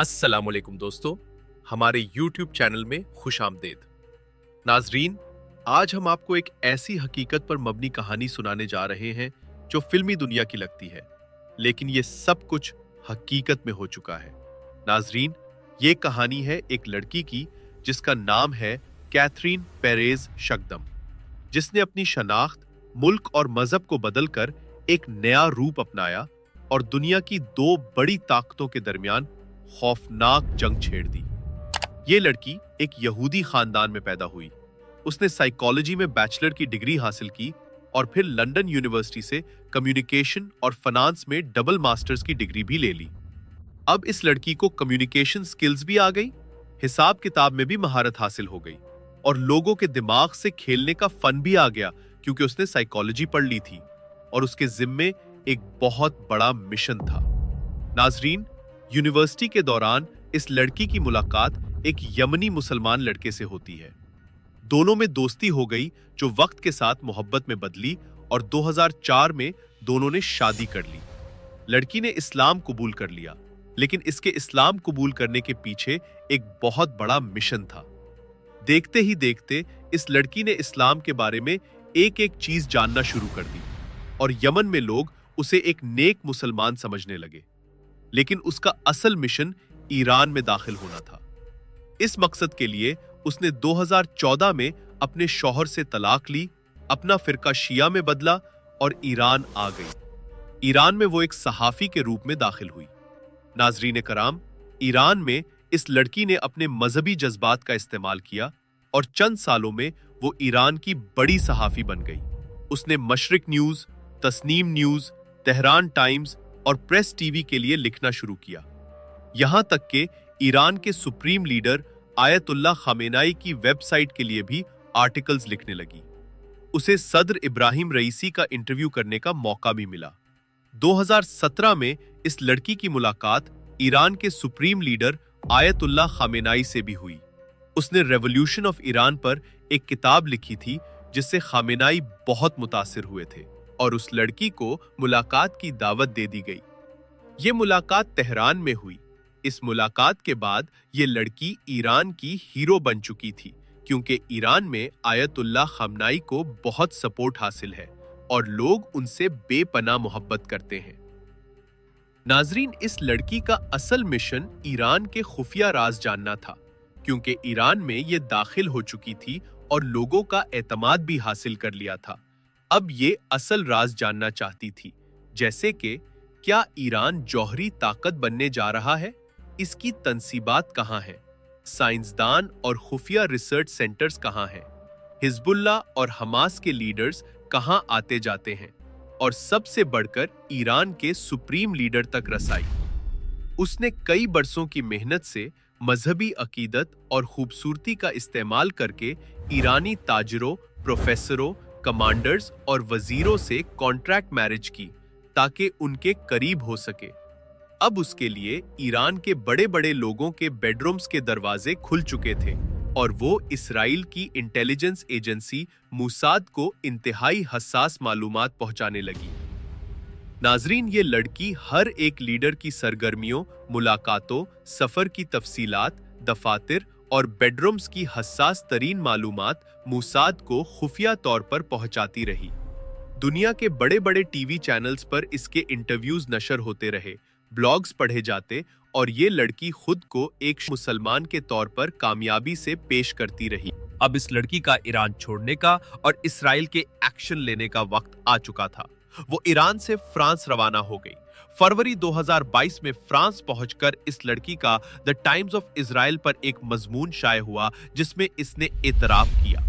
अस्सलामुअलैकुम दोस्तों, हमारे YouTube चैनल में खुश आमदेद। नाजरीन, आज हम आपको एक ऐसी हकीकत पर मबनी कहानी सुनाने जा रहे हैं जो फिल्मी दुनिया की लगती है, लेकिन ये सब कुछ हकीकत में हो चुका है। नाजरीन, ये कहानी है एक लड़की की जिसका नाम है कैथरीन पेरेज शकदम, जिसने अपनी शनाख्त, मुल्क और मजहब को बदलकर एक नया रूप अपनाया और दुनिया की दो बड़ी ताकतों के दरमियान खौफनाक जंग छेड़ दी। ये लड़की एक यहूदी खानदान में पैदा हुई। उसने साइकोलॉजी में बैचलर की डिग्री हासिल की और फिर लंदन यूनिवर्सिटी से कम्युनिकेशन और फाइनेंस में डबल मास्टर्स की डिग्री भी ले ली। अब इस लड़की को कम्युनिकेशन स्किल्स भी आ गई, हिसाब किताब में भी महारत हासिल हो गई और लोगों के दिमाग से खेलने का फन भी आ गया, क्योंकि उसने साइकोलॉजी पढ़ ली थी और उसके जिम्मे एक बहुत बड़ा मिशन था। नाजरीन, यूनिवर्सिटी के दौरान इस लड़की की मुलाकात एक यमनी मुसलमान लड़के से होती है। दोनों में दोस्ती हो गई जो वक्त के साथ मोहब्बत में बदली और 2004 में दोनों ने शादी कर ली। लड़की ने इस्लाम कबूल कर लिया, लेकिन इसके इस्लाम कबूल करने के पीछे एक बहुत बड़ा मिशन था। देखते ही देखते इस लड़की ने इस्लाम के बारे में एक एक चीज जानना शुरू कर दी और यमन में लोग उसे एक नेक मुसलमान समझने लगे। लेकिन उसका असल मिशन ईरान में दाखिल होना था। इस मकसद के लिए उसने 2014 में अपने शौहर से तलाक ली, अपना फिरका शिया में बदला और ईरान आ गई। ईरान में वो एक सहाफी के रूप में दाखिल हुई। नाजरीन कराम, ईरान में इस लड़की ने अपने मजहबी जज्बात का इस्तेमाल किया और चंद सालों में वो ईरान की बड़ी सहाफी बन गई। उसने Mashregh News, Tasnim News, Tehran Times और प्रेस टीवी के लिए लिखना शुरू किया। यहां तक कि ईरान के सुप्रीम लीडर आयतुल्लाह खामेनाई की वेबसाइट के लिए भी आर्टिकल्स लिखने लगी। उसे सदर इब्राहिम रईसी का इंटरव्यू करने का मौका भी मिला। 2017 में इस लड़की की मुलाकात ईरान के सुप्रीम लीडर आयतुल्लाह खामेनाई से भी हुई। उसने रेवोल्यूशन ऑफ ईरान पर एक किताब लिखी थी जिससे खामेनाई बहुत मुतासिर हुए थे और उस लड़की को मुलाकात की दावत दे दी गई। ये मुलाकात तेहरान में हुई। इस मुलाकात के बाद ये लड़की ईरान की हीरो बन चुकी थी, क्योंकि ईरान में आयतुल्लाह खामेनाई को बहुत सपोर्ट हासिल है और लोग उनसे बेपनाह मोहब्बत करते हैं। नाजरीन, इस लड़की का असल मिशन ईरान के खुफिया राज जानना था, क्योंकि ईरान में ये दाखिल हो चुकी थी और लोगों का एतमाद भी हासिल कर लिया था। अब ये असल राज जानना चाहती थी, जैसे कि क्या ईरान जौहरी ताकत बनने जा रहा है, इसकी तंसीबात कहाँ हैं, साइंसदान और खुफिया रिसर्च सेंटर्स कहाँ हैं, हिजबुल्लाह और हमास के लीडर्स कहाँ आते जाते हैं, और सबसे बढ़कर ईरान के सुप्रीम लीडर तक रसाई। उसने कई बरसों की मेहनत से मजहबी अकीदत और खूबसूरती का इस्तेमाल करके ईरानी ताजरों, प्रोफेसरों, कमांडर्स और वजीरों से कॉन्ट्रैक्ट मैरिज की ताकि उनके करीब हो सके। अब उसके लिए ईरान के बड़े बड़े लोगों के बेडरूम्स के दरवाजे खुल चुके थे और वो इसराइल की इंटेलिजेंस एजेंसी मूसाद को इंतहाई हसास मालूमात पहुंचाने लगी। नाजरीन, ये लड़की हर एक लीडर की सरगर्मियों, मुलाकातों, सफर की तफसीलात, दफातर और बेडरूम्स की हसास तरीन मालूमात मूसाद को खुफिया तौर पर पहुंचाती रही। दुनिया के बड़े बड़े टीवी चैनल्स पर इसके इंटरव्यूज नशर होते रहे, ब्लॉग्स पढ़े जाते और ये लड़की खुद को एक मुसलमान के तौर पर कामयाबी से पेश करती रही। अब इस लड़की का ईरान छोड़ने का और इसराइल के एक्शन लेने का वक्त आ चुका था। वो ईरान से फ्रांस रवाना हो गई। फरवरी 2022 में फ्रांस पहुंचकर इस लड़की का द टाइम्स ऑफ इजराइल पर एक मजमून शाये हुआ, जिसमें इसने एतराफ किया,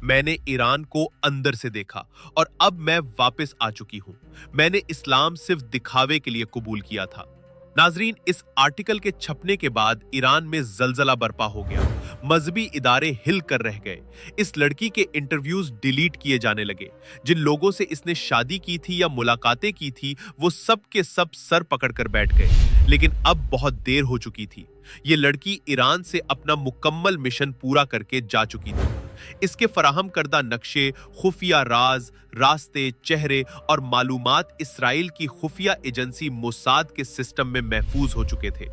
मैंने ईरान को अंदर से देखा और अब मैं वापस आ चुकी हूं। मैंने इस्लाम सिर्फ दिखावे के लिए कबूल किया था। नाजरीन, इस आर्टिकल के छपने के बाद ईरान में जलजला बर्पा हो गया। मजहबी इदारे हिल कर रह गए। इस लड़की के इंटरव्यूज डिलीट किए जाने लगे। जिन लोगों से इसने शादी की थी या मुलाकातें की थी, वो सब के सब सर पकड़कर बैठ गए। लेकिन अब बहुत देर हो चुकी थी। ये लड़की ईरान से अपना मुकम्मल मिशन पूरा करके जा चुकी थी। इसके फराहम करदा नक्शे, खुफिया राज, रास्ते, चेहरे और मालूमात इसराइल की खुफिया एजेंसी मोसाद के सिस्टम में महफूज हो चुके थे।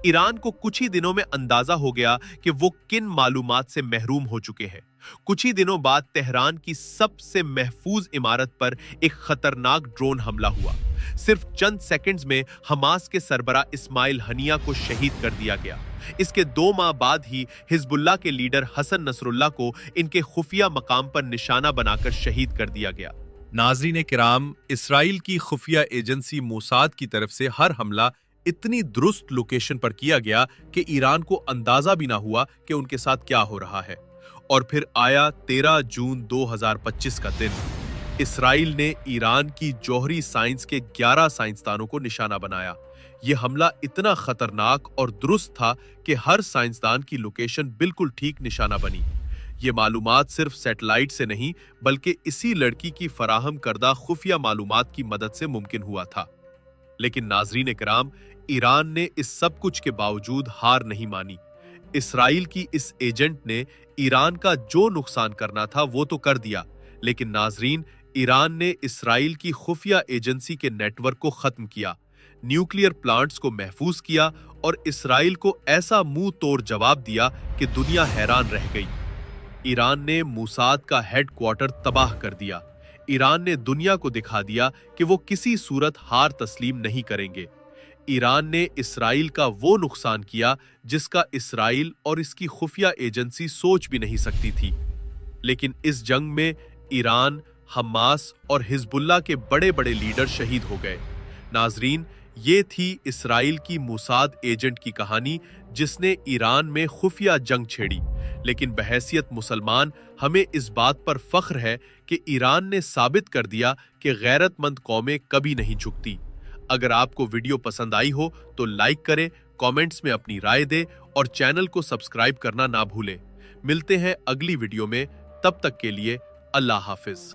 ईरान को कुछ ही दिनों में अंदाजा हो गया कि वो किन मालूमात से महरूम हो चुके हैं। कुछ ही दिनों बाद तेहरान की सबसे महफूज इमारत पर एक खतरनाक ड्रोन हमला हुआ। सिर्फ चंद सेकंड्स में हमास के सरबरा इस्माइल हनिया को शहीद कर दिया गया। इसके 2 माह बाद ही हिजबुल्लाह के लीडर हसन नसरुल्लाह को इनके खुफिया मकाम पर निशाना बनाकर शहीद कर दिया गया। नाज़रीन किराम, इसराइल की खुफिया एजेंसी मोसाद की तरफ से हर हमला इतनी दुरुस्त लोकेशन पर किया गया कि ईरान को अंदाजा भी ना हुआ कि उनके साथ क्या हो रहा है। और फिर आया 13 जून 2025 का दिन। इसराइल ने ईरान की जौहरी साइंस के 11 साइंसदानों को निशाना बनाया। यह हमला इतना खतरनाक और दुरुस्त था कि हर साइंसदान की लोकेशन बिल्कुल ठीक निशाना बनी। ये मालूमात सिर्फ सैटेलाइट से नहीं बल्कि इसी लड़की की फराहम करदा खुफिया मालूमात की मदद से मुमकिन हुआ था। लेकिन नाज़रीन किराम, ईरान ने इस सब कुछ के बावजूद हार नहीं मानी। इसराइल की इस एजेंट ने ईरान का जो नुकसान करना था वो तो कर दिया, लेकिन नाज़रीन, ईरान ने इसराइल की खुफिया एजेंसी के नेटवर्क को खत्म किया, न्यूक्लियर प्लांट्स को महफूज किया और इसराइल को ऐसा मुंह तोड़ जवाब दिया कि दुनिया हैरान रह गई। ईरान ने मोसाद का हेडक्वार्टर तबाह कर दिया। ईरान ने दुनिया को दिखा दिया कि वो किसी सूरत हार तस्लीम नहीं करेंगे। ईरान ने इसराइल का वो नुकसान किया जिसका इसराइल और इसकी खुफिया एजेंसी सोच भी नहीं सकती थी। लेकिन इस जंग में ईरान, हमास और हिजबुल्लाह के बड़े-बड़े लीडर शहीद हो गए। नाजरीन, ये थी इसराइल की मोसाद एजेंट की कहानी जिसने ईरान में खुफिया जंग छेड़ी। लेकिन बहैसियत मुसलमान हमें इस बात पर फख्र है कि ईरान ने साबित कर दिया कि गैरतमंद कौमें कभी नहीं झुकती। अगर आपको वीडियो पसंद आई हो तो लाइक करें, कमेंट्स में अपनी राय दें और चैनल को सब्सक्राइब करना ना भूलें। मिलते हैं अगली वीडियो में, तब तक के लिए अल्लाह हाफिज।